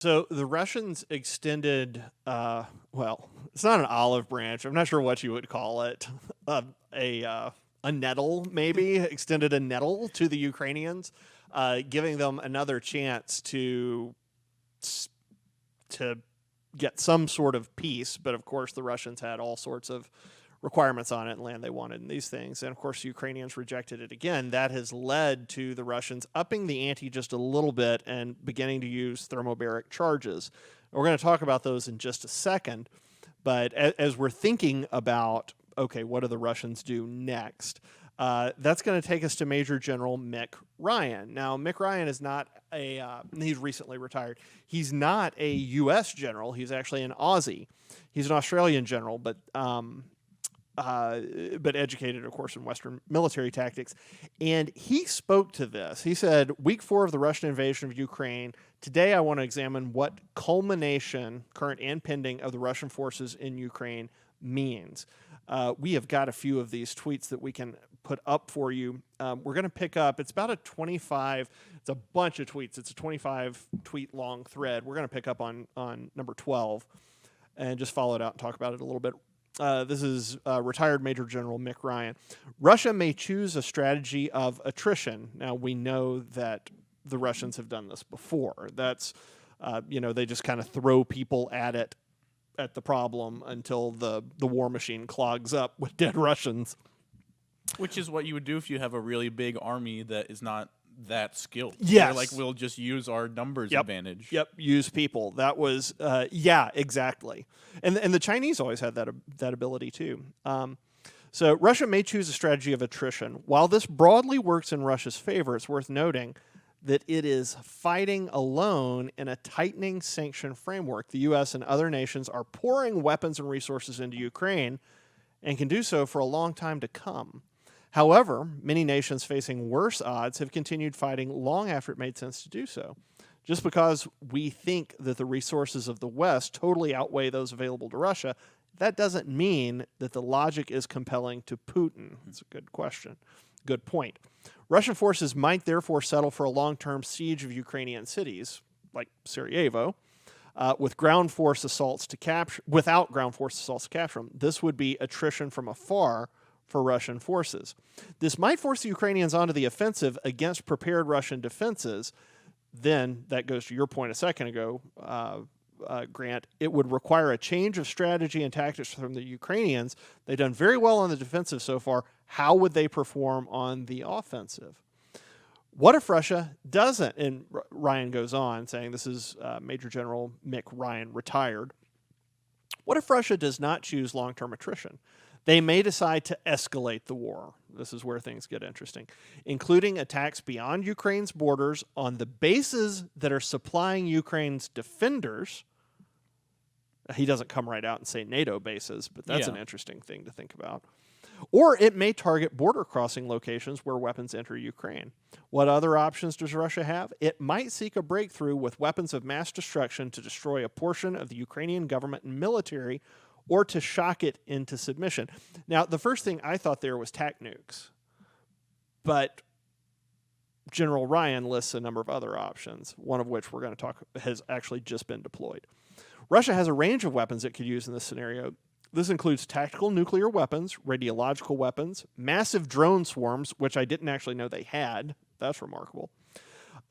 So the Russians extended, well, it's not an olive branch. I'm not sure what you would call it. A nettle, maybe extended a nettle to the Ukrainians, giving them another chance to get some sort of peace. But of course, the Russians had all sorts of requirements on it and land they wanted and these things. And of course, the Ukrainians rejected it again. That has led to the Russians upping the ante just a little bit and beginning to use thermobaric charges. We're going to talk about those in just a second. But as we're thinking about, okay, what do the Russians do next? That's going to take us to Major General Mick Ryan. Now, Mick Ryan is not he's recently retired. He's not a U.S. general. He's actually an Aussie. He's an Australian general, but educated, of course, in Western military tactics. And he spoke to this. He said, week 4 of the Russian invasion of Ukraine, today I want to examine what culmination, current and pending, of the Russian forces in Ukraine means. We have got a few of these tweets that we can put up for you. We're going to pick up, it's about a 25, it's a bunch of tweets. It's a 25 tweet long thread. We're going to pick up on number 12 and just follow it out and talk about it a little bit. This is retired Major General Mick Ryan. Russia may choose a strategy of attrition. Now, we know that the Russians have done this before. That's, they just kind of throw people at the problem until the war machine clogs up with dead Russians. Which is what you would do if you have a really big army that is not that skilled. Yes. They're like, we'll just use our numbers advantage. Yep, use people. That was, exactly. And the Chinese always had that ability too. So Russia may choose a strategy of attrition. While this broadly works in Russia's favor, it's worth noting that it is fighting alone in a tightening sanction framework. The U.S. and other nations are pouring weapons and resources into Ukraine and can do so for a long time to come. However, many nations facing worse odds have continued fighting long after it made sense to do so. Just because we think that the resources of the West totally outweigh those available to Russia, that doesn't mean that the logic is compelling to Putin. That's a good question. Good point. Russian forces might therefore settle for a long-term siege of Ukrainian cities, like Sarajevo, without ground force assaults to capture them. This would be attrition from afar for Russian forces. This might force the Ukrainians onto the offensive against prepared Russian defenses. Then, that goes to your point a second ago, Grant, it would require a change of strategy and tactics from the Ukrainians. They've done very well on the defensive so far. How would they perform on the offensive? What if Russia doesn't? And Ryan goes on saying, this is Major General Mick Ryan, retired. What if Russia does not choose long-term attrition? They may decide to escalate the war. This is where things get interesting, including attacks beyond Ukraine's borders on the bases that are supplying Ukraine's defenders. He doesn't come right out and say NATO bases, but that's an interesting thing to think about. Or it may target border crossing locations where weapons enter Ukraine. What other options does Russia have? It might seek a breakthrough with weapons of mass destruction to destroy a portion of the Ukrainian government and military, or to shock it into submission. Now, the first thing I thought there was TAC nukes, but General Ryan lists a number of other options, one of which we're going to talk has actually just been deployed. Russia has a range of weapons it could use in this scenario. This includes tactical nuclear weapons, radiological weapons, massive drone swarms, which I didn't actually know they had. That's remarkable.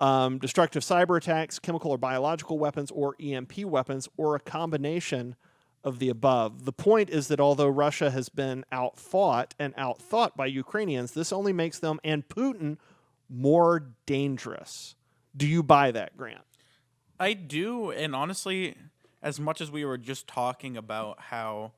Destructive cyber attacks, chemical or biological weapons, or EMP weapons, or a combination of the above. The point is that although Russia has been outfought and outthought by Ukrainians, this only makes them and Putin more dangerous. Do you buy that, Grant? I do, and honestly, as much as we were just talking about how,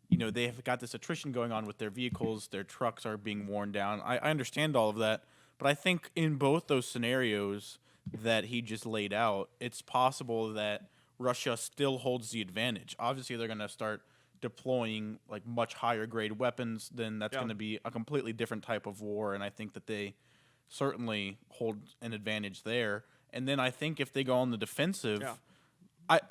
they have got this attrition going on with their vehicles, their trucks are being worn down, I understand all of that, but I think in both those scenarios that he just laid out, it's possible that Russia still holds the advantage. Obviously, they're going to start deploying like much higher grade weapons. Then that's going to be a completely different type of war, and I think that they certainly hold an advantage there. And then I think if they go on the defensive,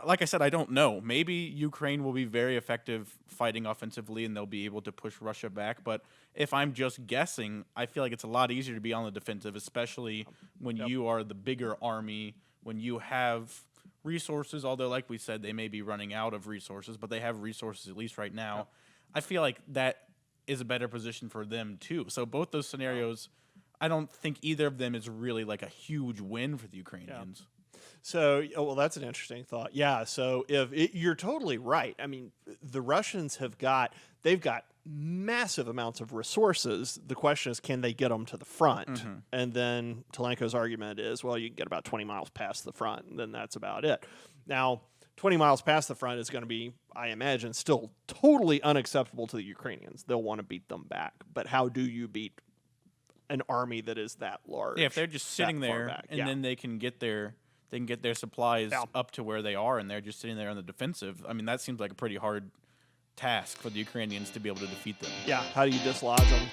like I said, I don't know. Maybe Ukraine will be very effective fighting offensively, and they'll be able to push Russia back. But if I'm just guessing, I feel like it's a lot easier to be on the defensive, especially when you are the bigger army, when you have resources, although, like we said, they may be running out of resources, but they have resources at least right now. I feel like that is a better position for them, too. So both those scenarios, I don't think either of them is really like a huge win for the Ukrainians. So, well, that's an interesting thought. Yeah. So, you're totally right. I mean, the Russians they've got massive amounts of resources. The question is, can they get them to the front? And then Telenko's argument is, well, you can get about 20 miles past the front, and then that's about it. Now, 20 miles past the front is going to be, I imagine, still totally unacceptable to the Ukrainians. They'll want to beat them back. But how do you beat an army that is that large? Yeah, if they're just sitting there and then they can get their supplies up to where they are, and they're just sitting there on the defensive. I mean, that seems like a pretty hard task for the Ukrainians to be able to defeat them. Yeah, how do you dislodge them?